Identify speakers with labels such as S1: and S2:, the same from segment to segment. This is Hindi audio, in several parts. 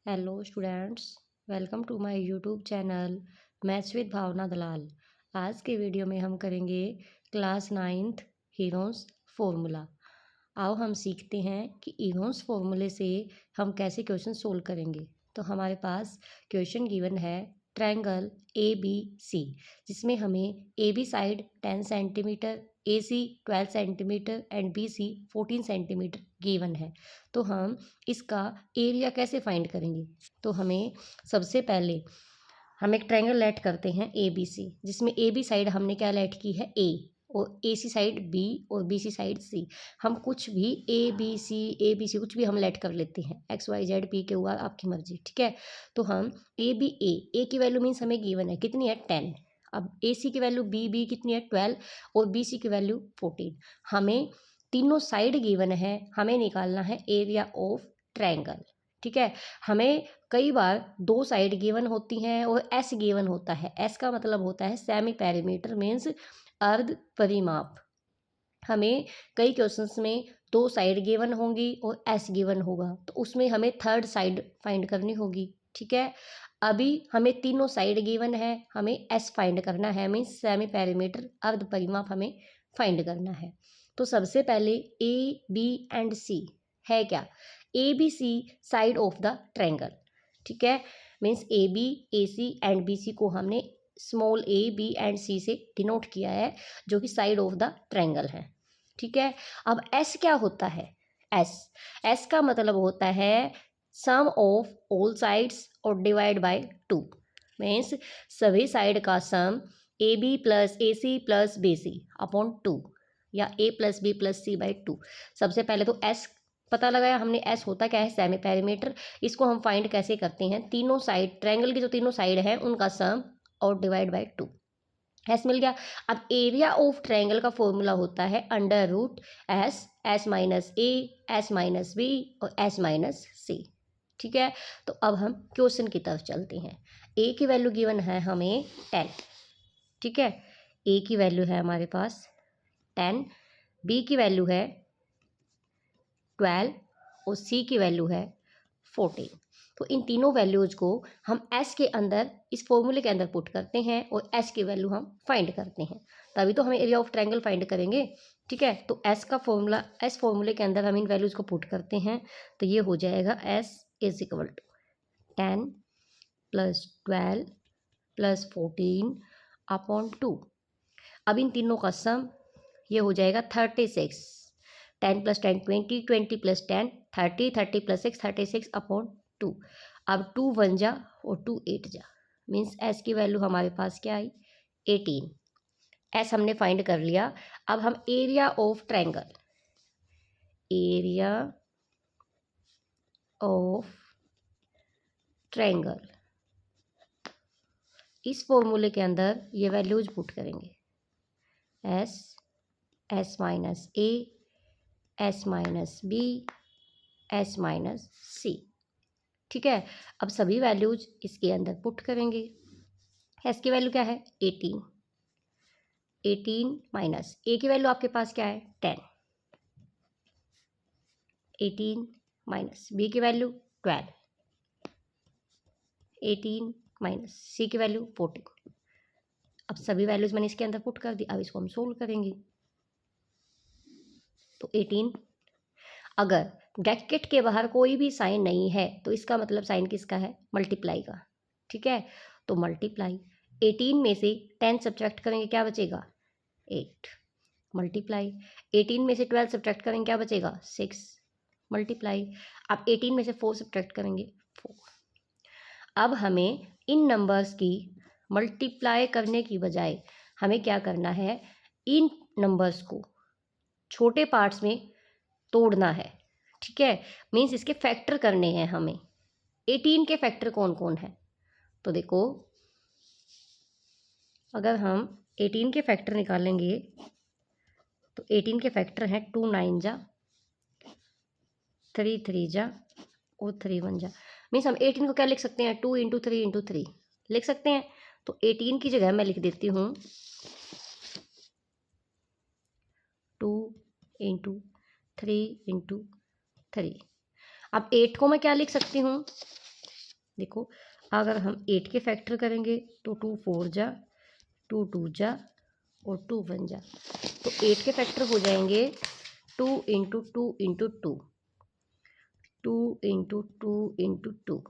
S1: Hello students, welcome to my YouTube channel maths with Bhavna Dalal. आज के वीडियो में हम करेंगे क्लास 9th हीरोन्स फॉर्मूला। आओ हम सीखते हैं कि हीरोन्स फॉर्मूले से हम कैसे क्वेश्चन सोल्व करेंगे। तो हमारे पास क्वेश्चन गिवन है ट्रायंगल ए बी सी, जिसमें हमें A B side 10 centimetre, A C 12 centimetre and B C 14 centimetre given है। तो हम इसका एरिया कैसे फाइंड करेंगे? तो हमें सबसे पहले हम एक ट्रायंगल लेट करते हैं ए बी सी, जिसमें ए बी साइड हमने क्या लेट की है ए, और ए सी साइड बी और बी सी साइड सी। हम कुछ भी ए बी सी कुछ भी हम लेट कर लेते हैं, एक्स वाई जेड पी के हुआ आपकी मर्जी, ठीक है। तो हम ए की वैल्यू मीन्स हमें गिवन है कितनी है 10। अब ए सी की वैल्यू बी कितनी है 12 और बी सी की वैल्यू 14। हमें तीनों साइड गिवन है, हमें निकालना है एरिया ऑफ ट्रायंगल, ठीक है। हमें कई बार दो साइड गिवन होती हैं और एस गिवन होता है। एस का मतलब होता है सेमी पेरीमीटर मीन्स अर्ध परिमाप। हमें कई क्वेश्चंस में दो साइड गिवन होंगी और एस गिवन होगा, तो उसमें हमें थर्ड साइड फाइंड करनी होगी, ठीक है। अभी हमें तीनों साइड गिवन है, हमें एस फाइंड करना है, मीन्स सेमी पेरीमीटर अर्ध परिमाप हमें फाइंड करना है। तो सबसे पहले ए बी एंड सी है क्या, A B C side of the triangle, ठीक है। Means A C and B C को हमने small A B and C से डिनोट किया है, जो कि साइड ऑफ द ट्रायंगल है, ठीक है। अब एस क्या होता है? एस का मतलब होता है सम ऑफ ऑल साइड्स और डिवाइड बाय 2। मीन्स सभी साइड का sum A B plus A C plus B C upon 2, या A plus B plus C by 2। सबसे पहले तो एस पता लगाया हमने। एस होता क्या है? Semi perimeter. इसको हम फाइंड कैसे करते हैं? तीनों साइड ट्रायंगल की जो तीनों साइड हैं उनका सम और डिवाइड बाय 2, एस मिल गया। अब एरिया ऑफ ट्रायंगल का फॉर्मूला होता है under root S, S minus A, S minus B और एस माइनस सी, ठीक है। तो अब हम क्वेश्चन की तरफ चलते हैं। ए की वैल्यू गिवन है हमें 10, ठीक है। ए की वैल्यू है हमारे पास 10, बी की वैल्यू है 12 और सी की वैल्यू है 14। तो इन तीनों वैल्यूज को हम एस के अंदर इस फॉर्मूले के अंदर पुट करते हैं और एस की वैल्यू हम फाइंड करते हैं, तभी तो हमें एरिया ऑफ ट्रायंगल फाइंड करेंगे, ठीक है। तो एस का फॉर्मूला, एस फॉर्मूले के अंदर हम इन वैल्यूज को पुट करते हैं, तो ये हो जाएगा S is equal to 10 plus 12 plus 14 upon 2। अब इन तीनों का सम ये हो जाएगा 36। 10 प्लस 10 20, 20 प्लस 10 30, 30 प्लस 6 36 अपॉन 2। अब 2 1 जा और 2 8 जा, मीन्स एस की वैल्यू हमारे पास क्या आई 18। एस हमने फाइंड कर लिया। अब हम area of triangle, area of triangle इस फॉर्मूले के अंदर ये वैल्यूज पुट करेंगे। S, S minus A, S minus B, S minus C, ठीक है। अब सभी वैल्यूज इसके अंदर पुट करेंगे। एस की वैल्यू क्या है 18, 18 माइनस ए की वैल्यू आपके पास क्या है 10, 18 माइनस बी की वैल्यू 12, 18 माइनस सी की वैल्यू 14। अब सभी वैल्यूज मैंने इसके अंदर पुट कर दी। अब इसको हम सोल्व करेंगे। तो 18, अगर ब्रैकेट के बाहर कोई भी साइन नहीं है तो इसका मतलब साइन किसका है? मल्टीप्लाई का, ठीक है। तो मल्टीप्लाई 18 में से 10 सब्ट्रैक्ट करेंगे, क्या बचेगा 8, मल्टीप्लाई 18 में से 12 सब्ट्रैक्ट करेंगे, क्या बचेगा 6, मल्टीप्लाई। अब 18 में से 4 सब्ट्रैक्ट करेंगे 4। अब हमें इन नंबर्स की मल्टीप्लाई करने की बजाय हमें क्या करना है, इन नंबर्स को छोटे पार्ट्स में तोड़ना है, ठीक है। मीन्स इसके फैक्टर करने हैं हमें। 18 के फैक्टर कौन कौन है? तो देखो, अगर हम 18 के फैक्टर निकालेंगे तो 18 के फैक्टर हैं 2 9 जा, 3 3 जा और 3 1 जा। मीन्स हम 18 को क्या लिख सकते हैं 2 इंटू 3 इंटू 3 लिख सकते हैं। तो 18 की जगह मैं लिख देती हूँ 2 इंटू 3 इंटू 3। अब 8 को मैं क्या लिख सकती हूँ देखो अगर हम 8 के फैक्टर करेंगे तो 2 4 जा, 2 2 जा और 2 1 जा, तो 8 के फैक्टर हो जाएंगे 2 इंटू 2 इंटू 2, 2 इंटू 2 इंटू 2।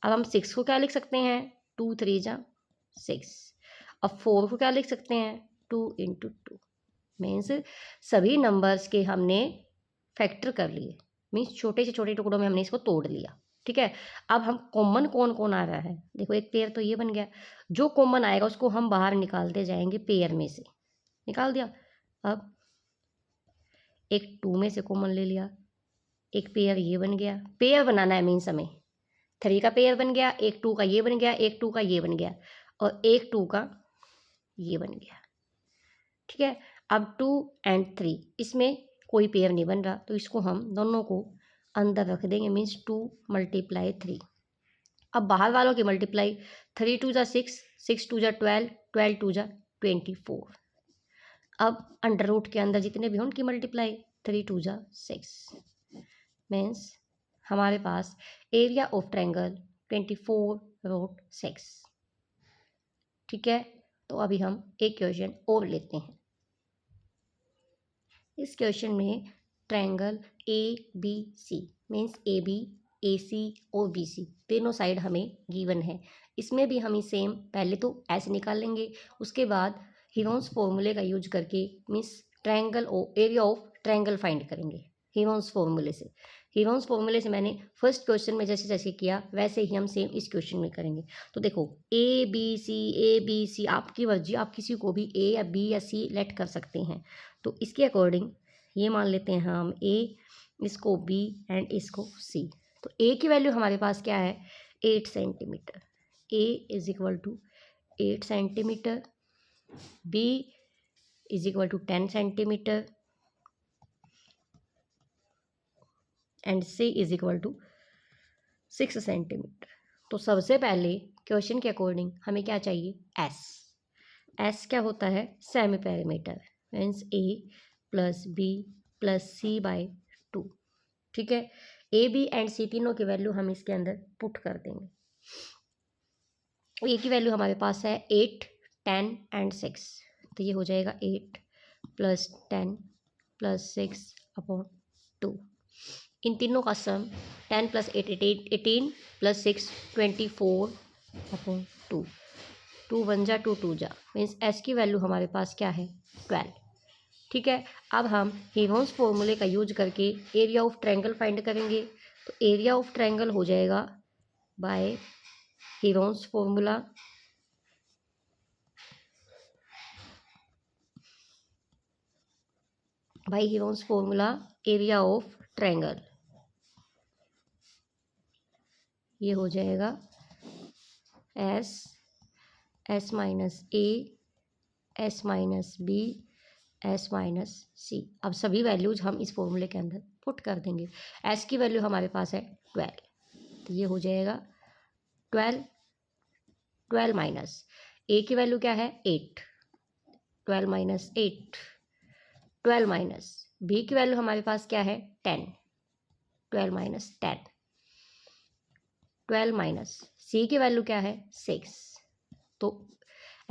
S1: अब हम 6 को क्या लिख सकते हैं, 2 3 जा 6। अब 4 को क्या लिख सकते हैं, 2 इंटू 2। मीन्स सभी नंबर्स के हमने फैक्टर कर लिए, मीन्स छोटे से छोटे टुकड़ों में हमने इसको तोड़ लिया। ठीक है, अब हम कॉमन कौन कौन आ रहा है, देखो एक पेयर तो ये बन गया, जो कॉमन आएगा उसको हम बाहर निकालते जाएंगे, पेयर में से निकाल दिया। अब एक 2 में से कॉमन ले लिया, एक पेयर ये बन गया, पेयर बनाना है मीन्स हमें, 3 का पेयर बन गया, एक 2 का ये बन गया, एक 2 का ये बन गया और एक 2 का ये बन गया। ठीक है, अब 2 एंड 3 इसमें कोई पेयर नहीं बन रहा, तो इसको हम दोनों को अंदर रख देंगे, मीन्स 2 × 3। अब बाहर वालों की मल्टीप्लाई, 3 2 जा 6, 6 2 जा 12, 12 2 जा 24। अब अंडर रूट के अंदर जितने भी हों उनकी मल्टीप्लाई, 3 2 जा 6, मीन्स हमारे पास एरिया ऑफ ट्रायंगल 24√6। ठीक है, तो अभी हम एक क्वेश्चन और लेते हैं। इस क्वेश्चन में triangle ABC means AB, AC और BC तीनों साइड हमें गिवन है। इसमें भी हम सेम पहले तो ऐसे निकाल लेंगे, उसके बाद हीरोन्स फॉर्मूले का यूज करके मीन्स ट्रायंगल और एरिया ऑफ ट्रायंगल फाइंड करेंगे हीरोन्स फॉर्मूले से। हीरोन्स फॉर्मूले से मैंने फर्स्ट क्वेश्चन में जैसे जैसे किया वैसे ही हम सेम इस क्वेश्चन में करेंगे। तो देखो ABC आपकी मर्जी, आप किसी को भी A या B या C लेट कर सकते हैं। तो इसके अकॉर्डिंग ये मान लेते हैं हम A, इसको B एंड इसको C। तो A की वैल्यू हमारे पास क्या है, 8 centimetre. A is equal to 8 centimetre, B is equal to 10 centimetre and C is equal to 6 centimetre. तो सबसे पहले क्वेश्चन के अकॉर्डिंग हमें क्या चाहिए, S क्या होता है, semi perimeter, means A plus B plus C/2। ठीक है, A B एंड C तीनों की वैल्यू हम इसके अंदर पुट कर देंगे। A की वैल्यू हमारे पास है 8 10 एंड 6, तो ये हो जाएगा 8 प्लस 10 प्लस 6/2। इन तीनों का सम 10 प्लस 8 18 प्लस 6 24/2। 2 1 जा 2 2 जा, मीन्स S की वैल्यू हमारे पास क्या है, 12। ठीक है, अब हम हीरोन्स फॉर्मूले का यूज करके एरिया ऑफ ट्रायंगल फाइंड करेंगे। तो एरिया ऑफ ट्रायंगल हो जाएगा by Heron's formula, area of triangle ये हो जाएगा S minus A, S minus B, S minus C। अब सभी वैल्यूज हम इस फॉर्मूले के अंदर पुट कर देंगे। S की वैल्यू हमारे पास है 12, तो ये हो जाएगा 12 माइनस A की वैल्यू क्या है 8, 12 माइनस 8, 12 माइनस B की वैल्यू हमारे पास क्या है 10, 12 माइनस 10, 12 माइनस C की वैल्यू क्या है 6। तो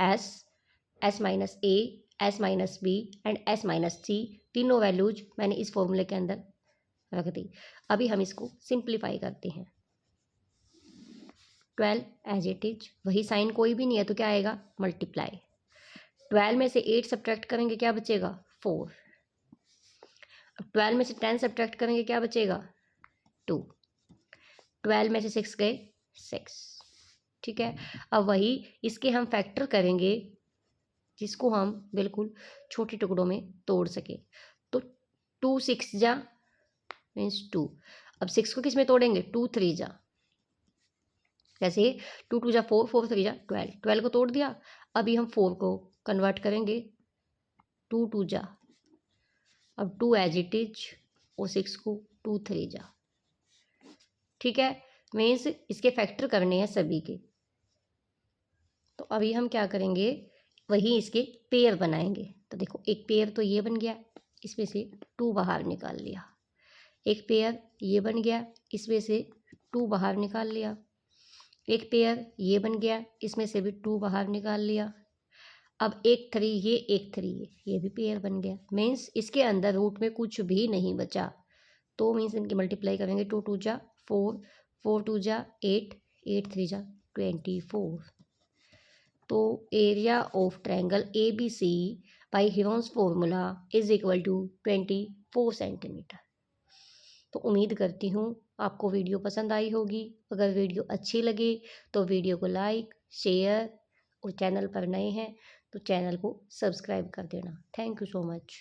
S1: S minus A, S minus B and S minus C तीनों वैल्यूज मैंने इस फॉर्मूले के अंदर रख दी। अभी हम इसको सिंप्लीफाई करते हैं। 12 एज इट इज, वही साइन कोई भी नहीं है तो क्या आएगा, मल्टीप्लाई। 12 में से 8 सब्ट्रैक्ट करेंगे क्या बचेगा, 4। अब 12 में से 10 सब्ट्रैक्ट करेंगे क्या बचेगा, 2। 12 में से 6 गए 6। ठीक है, अब वही इसके हम फैक्टर करेंगे जिसको हम बिल्कुल छोटे टुकड़ों में तोड़ सके। तो 2 6 जा मीन्स 2। अब 6 को किस में तोड़ेंगे, 2 3 जा, जैसे 2 2 जा 4, 4 3 जा 12, 12 को तोड़ दिया। अभी हम 4 को कन्वर्ट करेंगे, 2 2 जा, अब 2 एज इट इज और 6 को 2 3 जा। ठीक है, मीन्स इसके फैक्टर करने हैं सभी के। तो अभी हम क्या करेंगे, वही इसके पेयर बनाएंगे। तो देखो एक पेयर तो ये बन गया, इसमें से 2 बाहर निकाल लिया। एक पेयर ये बन गया, इसमें से 2 बाहर निकाल लिया। एक पेयर ये बन गया, इसमें से भी 2 बाहर निकाल लिया। अब एक 3 ये भी पेयर बन गया। मीन्स इसके अंदर रूट में कुछ भी नहीं बचा। तो मीन्स इनकी मल्टीप्लाई करेंगे, 2 2 जा 4, 4 2 जा 8, 8 3 जा 24। तो area of triangle ABC by Heron's formula is equal to 24 centimetre. तो उम्मीद करती हूँ आपको वीडियो पसंद आई होगी। अगर वीडियो अच्छी लगे तो वीडियो को लाइक, शेयर और चैनल पर नए हैं तो चैनल को सब्सक्राइब कर देना। Thank you so much.